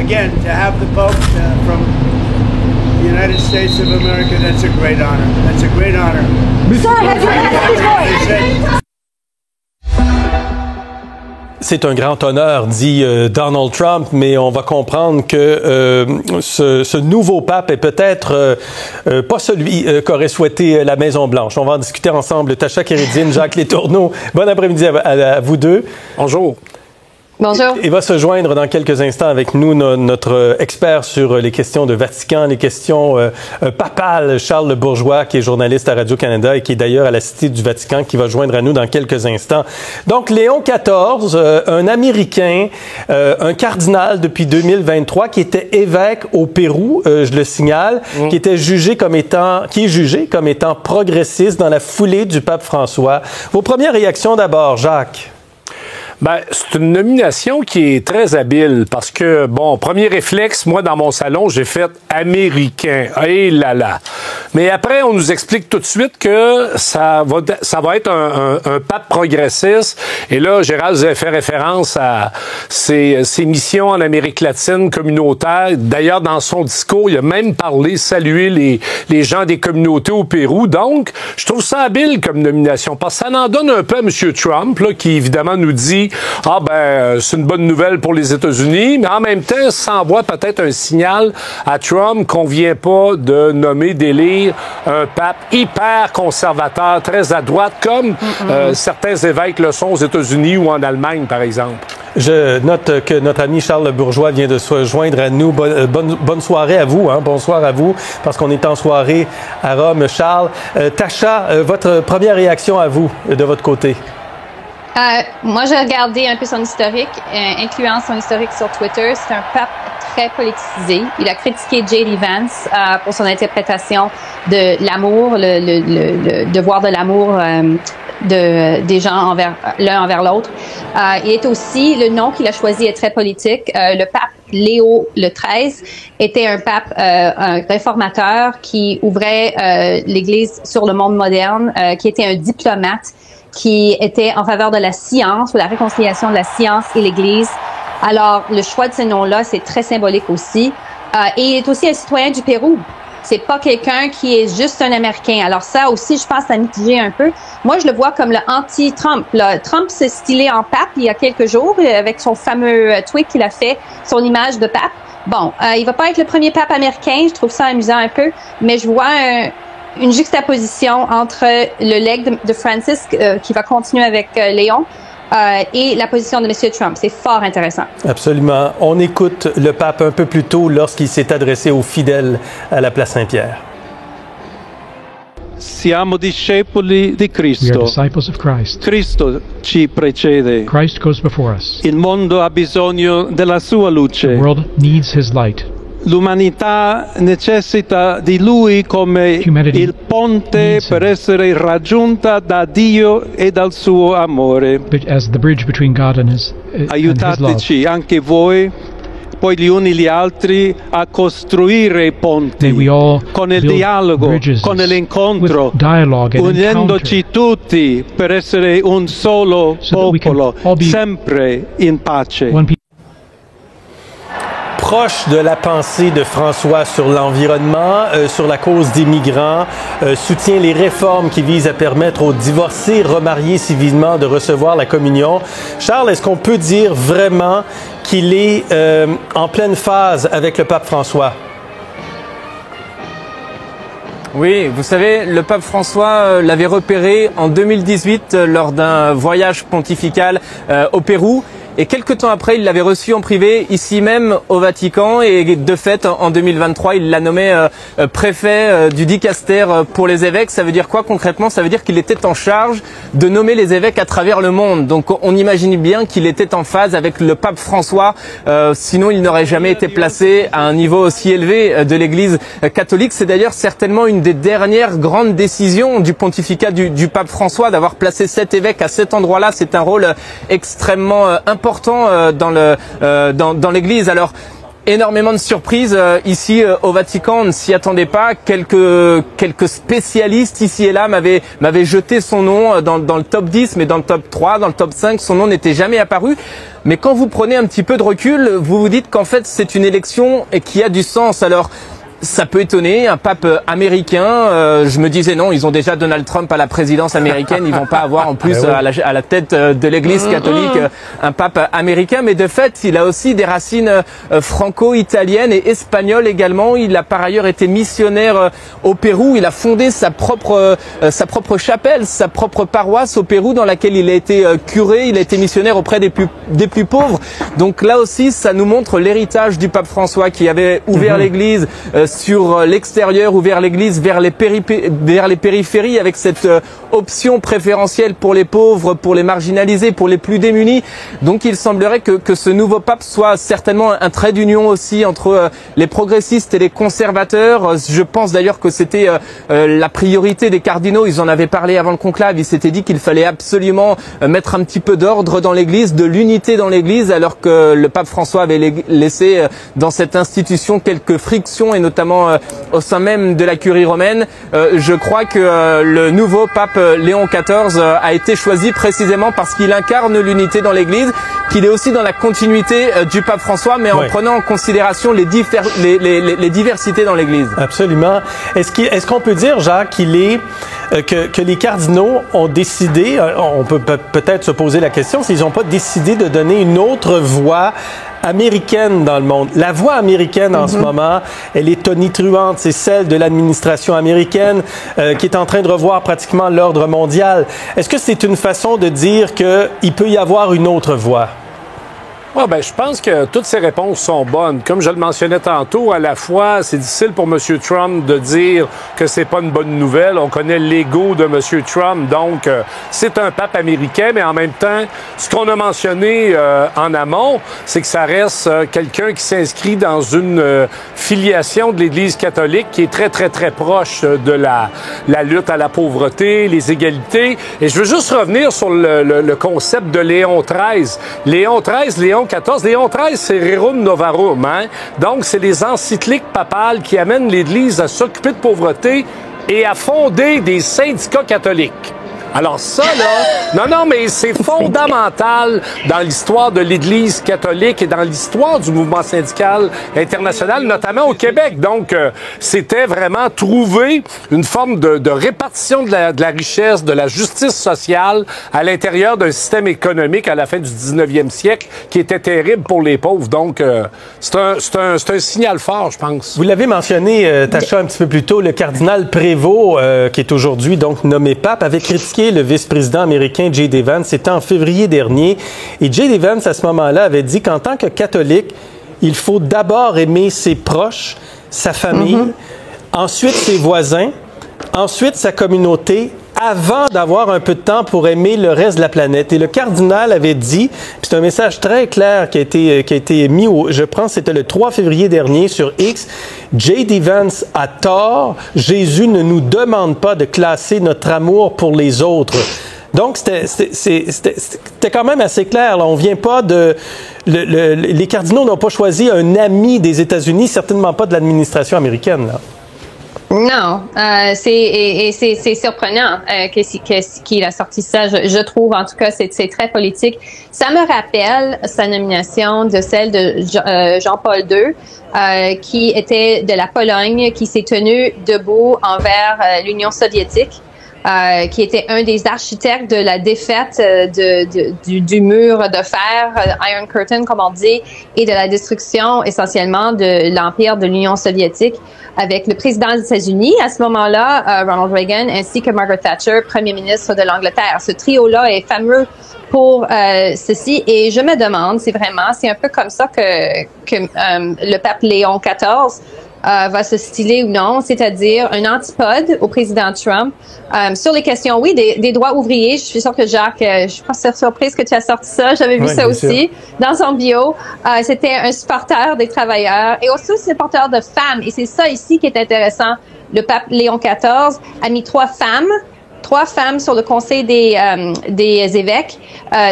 again, to have the Pope from the United States of America, that's a great honor. That's a great honor. C'est un grand honneur, dit Donald Trump, mais on va comprendre que ce nouveau pape est peut-être pas celui qu'aurait souhaité la Maison-Blanche. On va en discuter ensemble. Tacha Kéridine, Jacques Letourneau, bon après-midi à vous deux. Bonjour. Bonjour. Il va se joindre dans quelques instants avec nous notre expert sur les questions de Vatican, les questions papales, Charles Le Bourgeois, qui est journaliste à Radio-Canada et qui est d'ailleurs à la Cité du Vatican, qui va joindre à nous dans quelques instants. Donc, Léon XIV, un Américain, un cardinal depuis 2023, qui était évêque au Pérou, je le signale, qui est jugé comme étant progressiste dans la foulée du pape François. Vos premières réactions d'abord, Jacques? Ben, c'est une nomination qui est très habile parce que, bon, premier réflexe, moi, dans mon salon, j'ai fait américain. Eh là là. Mais après, on nous explique tout de suite que ça va être un pape progressiste. Et là, Gérald, vous avez fait référence à ses missions en Amérique latine communautaire. D'ailleurs, dans son discours, il a même salué les gens des communautés au Pérou. Donc, je trouve ça habile comme nomination parce que ça en donne un peu à M. Trump, là, qui évidemment nous dit ah ben c'est une bonne nouvelle pour les États-Unis, mais en même temps, ça envoie peut-être un signal à Trump qu'on vient pas de nommer, d'élire un pape hyper conservateur, très à droite, comme certains évêques le sont aux États-Unis ou en Allemagne, par exemple. Je note que notre ami Charles Le Bourgeois vient de se joindre à nous. Bonne soirée à vous, hein? Bonsoir à vous, parce qu'on est en soirée à Rome. Charles, Tacha, votre première réaction à vous, de votre côté? Moi, j'ai regardé un peu son historique, incluant son historique sur Twitter. C'est un pape très politisé. Il a critiqué J.D. Vance pour son interprétation de l'amour, le devoir de l'amour des gens l'un envers l'autre. Il est aussi, le nom qu'il a choisi est très politique. Le pape Léo le XIII était un pape un réformateur qui ouvrait l'Église sur le monde moderne, qui était un diplomate, qui était en faveur de la science, ou la réconciliation de la science et l'Église. Alors, le choix de ce nom-là, c'est très symbolique aussi. Et il est aussi un citoyen du Pérou. C'est pas quelqu'un qui est juste un Américain. Alors ça aussi, je pense, à mitiger un peu. Moi, je le vois comme le anti-Trump. Trump s'est stylé en pape il y a quelques jours avec son fameux tweet qu'il a fait, son image de pape. Bon, il va pas être le premier pape américain. Je trouve ça amusant un peu, mais je vois une juxtaposition entre le legs de Francis qui va continuer avec Léon et la position de M. Trump. C'est fort intéressant. Absolument. On écoute le pape un peu plus tôt lorsqu'il s'est adressé aux fidèles à la place Saint-Pierre. Siamo discepoli di Cristo. We are disciples of Christ. Cristo ci precede. Christ goes before us. Il mondo ha bisogno della sua luce. The world needs his light. L'umanità necessita di lui come il ponte per essere raggiunta da Dio e dal suo amore. As the bridge between God and his Aiutateci anche voi, poi gli uni gli altri, a costruire ponti con il dialogo, con l'incontro, unendoci tutti per essere un solo popolo, sempre in pace. Proche de la pensée de François sur l'environnement, sur la cause des migrants, soutient les réformes qui visent à permettre aux divorcés remariés civilement de recevoir la communion. Charles, est-ce qu'on peut dire vraiment qu'il est en pleine phase avec le pape François? Oui, vous savez, le pape François l'avait repéré en 2018 lors d'un voyage pontifical au Pérou. Et quelques temps après, il l'avait reçu en privé, ici même au Vatican. Et de fait, en 2023, il l'a nommé préfet du dicaster pour les évêques. Ça veut dire quoi concrètement? Ça veut dire qu'il était en charge de nommer les évêques à travers le monde. Donc on imagine bien qu'il était en phase avec le pape François. Sinon, il n'aurait jamais été placé à un niveau aussi élevé de l'Église catholique. C'est d'ailleurs certainement une des dernières grandes décisions du pontificat du pape François, d'avoir placé 7 évêques à cet endroit-là. C'est un rôle extrêmement important dans l'Église. Alors, Énormément de surprises ici au Vatican, on ne s'y attendait pas. Quelques spécialistes ici et là m'avaient jeté son nom dans le top 10, mais dans le top 3, dans le top 5, son nom n'était jamais apparu. Mais quand vous prenez un petit peu de recul, vous vous dites qu'en fait c'est une élection qui a du sens. Alors ça peut étonner, un pape américain. Je me disais non, ils ont déjà Donald Trump à la présidence américaine, ils vont pas avoir en plus à la tête de l'Église catholique un pape américain. Mais de fait, il a aussi des racines franco-italiennes et espagnoles également. Il a par ailleurs été missionnaire au Pérou. Il a fondé sa propre chapelle, sa propre paroisse au Pérou dans laquelle il a été curé. Il a été missionnaire auprès des plus pauvres. Donc là aussi, ça nous montre l'héritage du pape François qui avait ouvert l'Église sur l'extérieur, ouvert l'Église vers les périphéries avec cette option préférentielle pour les pauvres, pour les marginalisés, pour les plus démunis. Donc il semblerait que ce nouveau pape soit certainement un trait d'union aussi entre les progressistes et les conservateurs. Je pense d'ailleurs que c'était la priorité des cardinaux. Ils en avaient parlé avant le conclave. Ils s'étaient dit qu'il fallait absolument mettre un petit peu d'ordre dans l'Église, de l'unité dans l'Église, alors que le pape François avait laissé dans cette institution quelques frictions et notamment au sein même de la curie romaine. Je crois que le nouveau pape Léon XIV a été choisi précisément parce qu'il incarne l'unité dans l'Église, qu'il est aussi dans la continuité du pape François, mais en prenant en considération les diversités dans l'Église. Absolument. Est-ce qu'on peut dire, Jacques, que les cardinaux ont décidé, on peut peut-être se poser la question, s'ils n'ont pas décidé de donner une autre voix américaine dans le monde. La voix américaine en ce moment, elle est tonitruante. C'est celle de l'administration américaine qui est en train de revoir pratiquement l'ordre mondial. Est-ce que c'est une façon de dire qu'il peut y avoir une autre voix? Ah ben, je pense que toutes ces réponses sont bonnes. Comme je le mentionnais tantôt, à la fois, c'est difficile pour M. Trump de dire que c'est pas une bonne nouvelle. On connaît l'ego de M. Trump, donc c'est un pape américain, mais en même temps, ce qu'on a mentionné en amont, c'est que ça reste quelqu'un qui s'inscrit dans une filiation de l'Église catholique qui est très, très, très proche de la lutte à la pauvreté, les égalités. Et je veux juste revenir sur le concept de Léon XIII. Léon XIV, Léon XIII, c'est Rerum Novarum, hein? Donc, c'est les encycliques papales qui amènent l'Église à s'occuper de pauvreté et à fonder des syndicats catholiques. Alors ça, là, non, mais c'est fondamental dans l'histoire de l'Église catholique et dans l'histoire du mouvement syndical international, notamment au Québec. Donc, c'était vraiment trouver une forme de répartition de la richesse, de la justice sociale à l'intérieur d'un système économique à la fin du 19e siècle qui était terrible pour les pauvres. Donc, c'est un signal fort, je pense. Vous l'avez mentionné, Tacha, un petit peu plus tôt, le cardinal Prévost, qui est aujourd'hui donc nommé pape, avait critiqué le vice-président américain J.D. Vance. C'était en février dernier. Et J.D. Vance, à ce moment-là, avait dit qu'en tant que catholique, il faut d'abord aimer ses proches, sa famille, ensuite ses voisins, ensuite sa communauté, avant d'avoir un peu de temps pour aimer le reste de la planète. Et le cardinal avait dit, c'est un message très clair qui a été mis je pense c'était le 3 février dernier sur X, J.D. Vance a tort, Jésus ne nous demande pas de classer notre amour pour les autres. Donc, c'était quand même assez clair. Là. On vient pas les cardinaux n'ont pas choisi un ami des États-Unis, certainement pas de l'administration américaine, là. Non, c'est surprenant qu'il a sorti ça. Je trouve, en tout cas, c'est très politique. Ça me rappelle sa nomination de celle de Jean-Paul II, qui était de la Pologne, qui s'est tenu debout envers l'Union soviétique. Qui était un des architectes de la défaite du mur de fer, Iron Curtain, comme on dit, et de la destruction essentiellement de l'empire de l'Union soviétique avec le président des États-Unis, à ce moment-là, Ronald Reagan, ainsi que Margaret Thatcher, premier ministre de l'Angleterre. Ce trio-là est fameux pour ceci, et je me demande, c'est un peu comme ça que le pape Léon XIV va se styler ou non, c'est-à-dire un antipode au président Trump sur les questions, oui, des droits ouvriers. Je suis sûre que Jacques, je suis pas surprise que tu as sorti ça. J'avais vu ça aussi dans son bio. C'était un supporter des travailleurs et aussi un supporter de femmes. Et c'est ça ici qui est intéressant. Le pape Léon XIV a mis 3 femmes 3 femmes sur le conseil des évêques,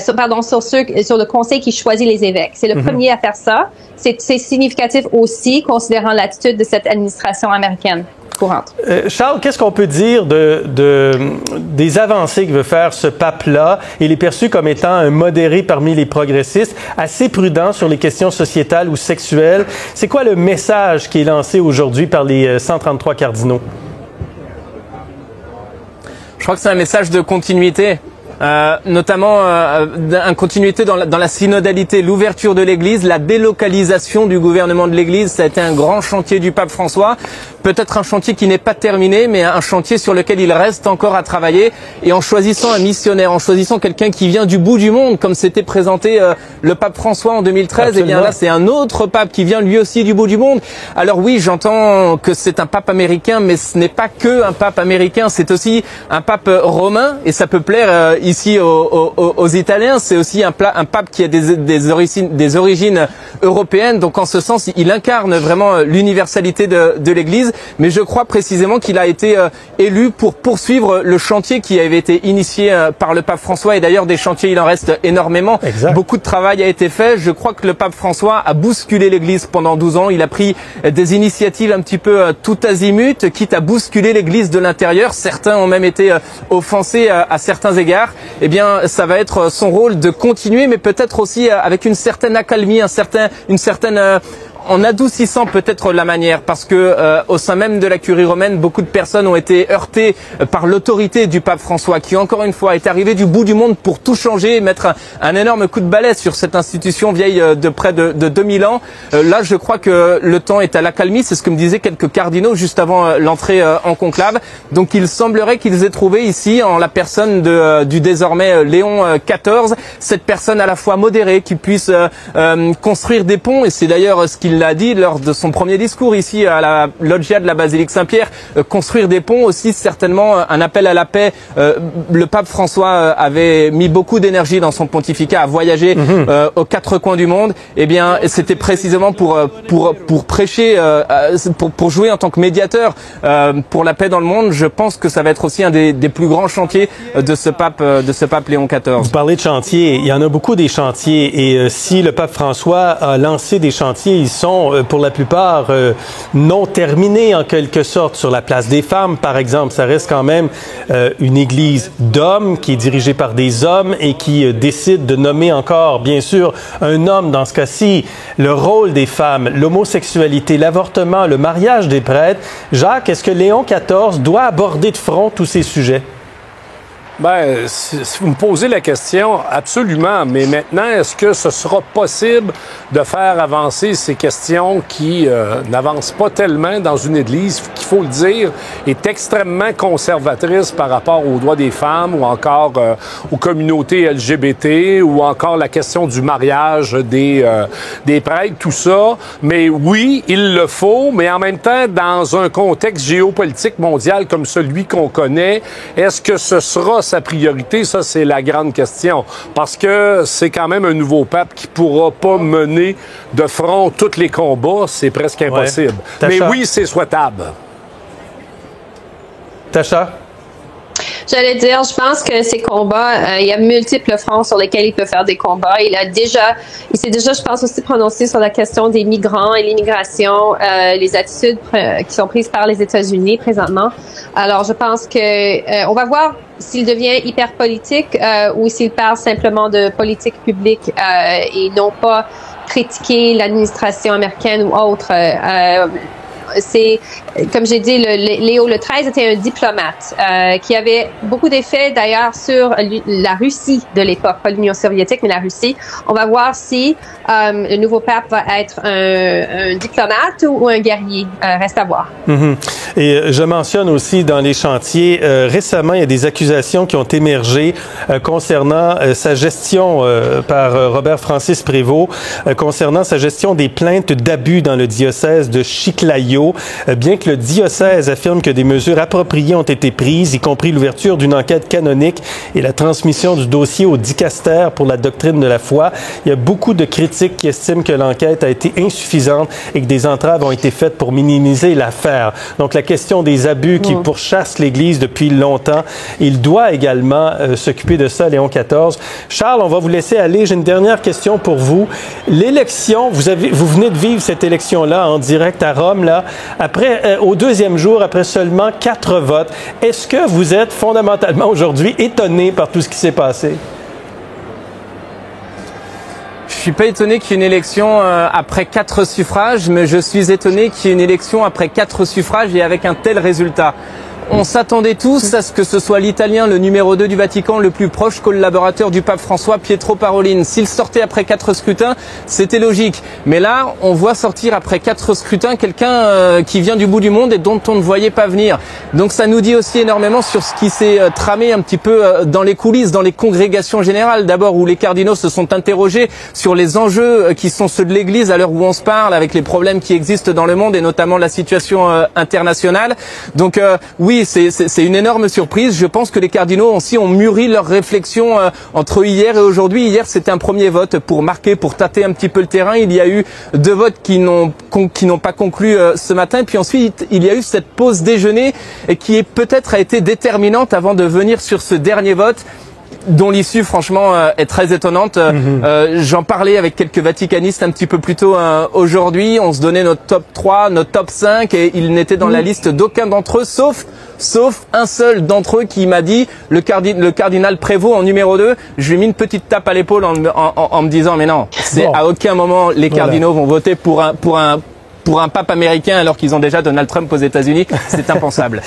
sur le conseil qui choisit les évêques. C'est le premier à faire ça. C'est significatif aussi, considérant l'attitude de cette administration américaine courante. Charles, qu'est-ce qu'on peut dire des avancées que veut faire ce pape-là? Il est perçu comme étant un modéré parmi les progressistes, assez prudent sur les questions sociétales ou sexuelles. C'est quoi le message qui est lancé aujourd'hui par les 133 cardinaux? Je crois que c'est un message de continuité. Notamment une continuité dans la synodalité, l'ouverture de l'Église, la délocalisation du gouvernement de l'Église, ça a été un grand chantier du pape François. Peut-être un chantier qui n'est pas terminé, mais un chantier sur lequel il reste encore à travailler. Et en choisissant un missionnaire, en choisissant quelqu'un qui vient du bout du monde, comme s'était présenté le pape François en 2013, Absolument. Eh bien là, c'est un autre pape qui vient lui aussi du bout du monde. Alors oui, j'entends que c'est un pape américain, mais ce n'est pas que un pape américain, c'est aussi un pape romain, et ça peut plaire ici aux Italiens. C'est aussi un pape qui a des origines européennes. Donc en ce sens, il incarne vraiment l'universalité de l'Église. Mais je crois précisément qu'il a été élu pour poursuivre le chantier qui avait été initié par le pape François. Et d'ailleurs, des chantiers, il en reste énormément. Exact. Beaucoup de travail a été fait. Je crois que le pape François a bousculé l'Église pendant 12 ans. Il a pris des initiatives un petit peu tout azimut, quitte à bousculer l'Église de l'intérieur. Certains ont même été offensés à certains égards. Eh bien, ça va être son rôle de continuer, mais peut-être aussi avec une certaine accalmie, en adoucissant peut-être la manière, parce que au sein même de la curie romaine, beaucoup de personnes ont été heurtées par l'autorité du pape François, qui encore une fois est arrivé du bout du monde pour tout changer et mettre un énorme coup de balai sur cette institution vieille de près de 2000 ans. Là, je crois que le temps est à l'accalmie, c'est ce que me disaient quelques cardinaux juste avant l'entrée en conclave. Donc il semblerait qu'ils aient trouvé ici, en la personne du désormais Léon XIV, cette personne à la fois modérée, qui puisse construire des ponts, et c'est d'ailleurs ce qu'il a dit lors de son premier discours ici à la loggia de la basilique Saint-Pierre, construire des ponts aussi, certainement un appel à la paix. Le pape François avait mis beaucoup d'énergie dans son pontificat à voyager aux 4 coins du monde. Eh bien, c'était précisément pour prêcher, pour jouer en tant que médiateur pour la paix dans le monde. Je pense que ça va être aussi un des plus grands chantiers de ce pape Léon XIV. Vous parlez de chantiers, il y en a beaucoup des chantiers, et si le pape François a lancé des chantiers, ils sont pour la plupart non terminés en quelque sorte. Sur la place des femmes, par exemple, ça reste quand même une église d'hommes qui est dirigée par des hommes et qui décide de nommer encore, bien sûr, un homme dans ce cas-ci. Le rôle des femmes, l'homosexualité, l'avortement, le mariage des prêtres. Jacques, est-ce que Léon XIV doit aborder de front tous ces sujets? Ben, si vous me posez la question, absolument. Mais maintenant, est-ce que ce sera possible de faire avancer ces questions qui n'avancent pas tellement dans une Église, qu'il faut le dire, est extrêmement conservatrice par rapport aux droits des femmes ou encore aux communautés LGBT ou encore la question du mariage des prêtres, tout ça. Mais oui, il le faut, mais en même temps, dans un contexte géopolitique mondial comme celui qu'on connaît, est-ce que ce sera sa priorité? Ça, c'est la grande question. Parce que c'est quand même un nouveau pape qui pourra pas mener de front tous les combats. C'est presque impossible. Ouais. Mais oui, c'est souhaitable. Tacha? J'allais dire, je pense que ces combats, il y a multiples fronts sur lesquels il peut faire des combats. Il s'est déjà, je pense, aussi prononcé sur la question des migrants et l'immigration, les attitudes qui sont prises par les États-Unis présentement. Alors, je pense que on va voir s'il devient hyper politique ou s'il parle simplement de politique publique et non pas critiquer l'administration américaine ou autre. C'est, comme j'ai dit, Léo XIII était un diplomate qui avait beaucoup d'effets d'ailleurs sur la Russie de l'époque, pas l'Union soviétique, mais la Russie. On va voir si le nouveau pape va être un diplomate ou un guerrier. Reste à voir. Et je mentionne aussi dans les chantiers, récemment, il y a des accusations qui ont émergé concernant sa gestion par Robert Francis Prévost, concernant sa gestion des plaintes d'abus dans le diocèse de Chiclayo. vidéo. Bien que le diocèse affirme que des mesures appropriées ont été prises, y compris l'ouverture d'une enquête canonique et la transmission du dossier au dicaster pour la doctrine de la foi, il y a beaucoup de critiques qui estiment que l'enquête a été insuffisante et que des entraves ont été faites pour minimiser l'affaire. Donc la question des abus qui pourchassent l'Église depuis longtemps, il doit également s'occuper de ça, Léon XIV. Charles, on va vous laisser aller. J'ai une dernière question pour vous. L'élection, vous venez de vivre cette élection-là en direct à Rome, là, après, au deuxième jour, après seulement 4 votes. Est-ce que vous êtes fondamentalement aujourd'hui étonné par tout ce qui s'est passé? Je suis pas étonné qu'il y ait une élection après 4 suffrages, mais je suis étonné qu'il y ait une élection après 4 suffrages et avec un tel résultat. On s'attendait tous à ce que ce soit l'Italien, le numéro 2 du Vatican, le plus proche collaborateur du pape François, Pietro Parolin. S'il sortait après 4 scrutins, c'était logique. Mais là, on voit sortir après 4 scrutins quelqu'un qui vient du bout du monde et dont on ne voyait pas venir. Donc ça nous dit aussi énormément sur ce qui s'est tramé un petit peu dans les coulisses, dans les congrégations générales. D'abord, où les cardinaux se sont interrogés sur les enjeux qui sont ceux de l'Église à l'heure où on se parle, avec les problèmes qui existent dans le monde et notamment la situation internationale. Donc oui, c'est une énorme surprise. Je pense que les cardinaux aussi ont mûri leurs réflexions entre hier et aujourd'hui. Hier, c'était un premier vote pour marquer, pour tâter un petit peu le terrain. Il y a eu 2 votes qui n'ont pas conclu ce matin. Puis ensuite, il y a eu cette pause déjeuner et qui peut-être a été déterminante avant de venir sur ce dernier vote, dont l'issue, franchement, est très étonnante. J'en parlais avec quelques vaticanistes un petit peu plus tôt aujourd'hui. On se donnait notre top 3, notre top 5, et ils n'étaient dans la liste d'aucun d'entre eux, sauf un seul d'entre eux qui m'a dit, le cardinal Prévost en numéro 2, je lui ai mis une petite tape à l'épaule en me disant, mais non, à aucun moment les cardinaux vont voter pour un pape américain alors qu'ils ont déjà Donald Trump aux États-Unis, c'est impensable.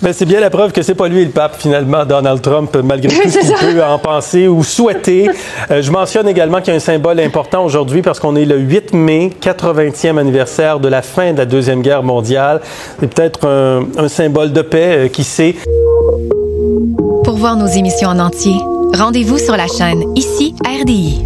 Ben, c'est bien la preuve que c'est pas lui le pape finalement, Donald Trump, malgré tout ce qu'il peut en penser ou souhaiter. Je mentionne également qu'il y a un symbole important aujourd'hui parce qu'on est le 8 mai, 80e anniversaire de la fin de la Deuxième Guerre mondiale. C'est peut-être un symbole de paix, qui sait. Pour voir nos émissions en entier, rendez-vous sur la chaîne ici RDI.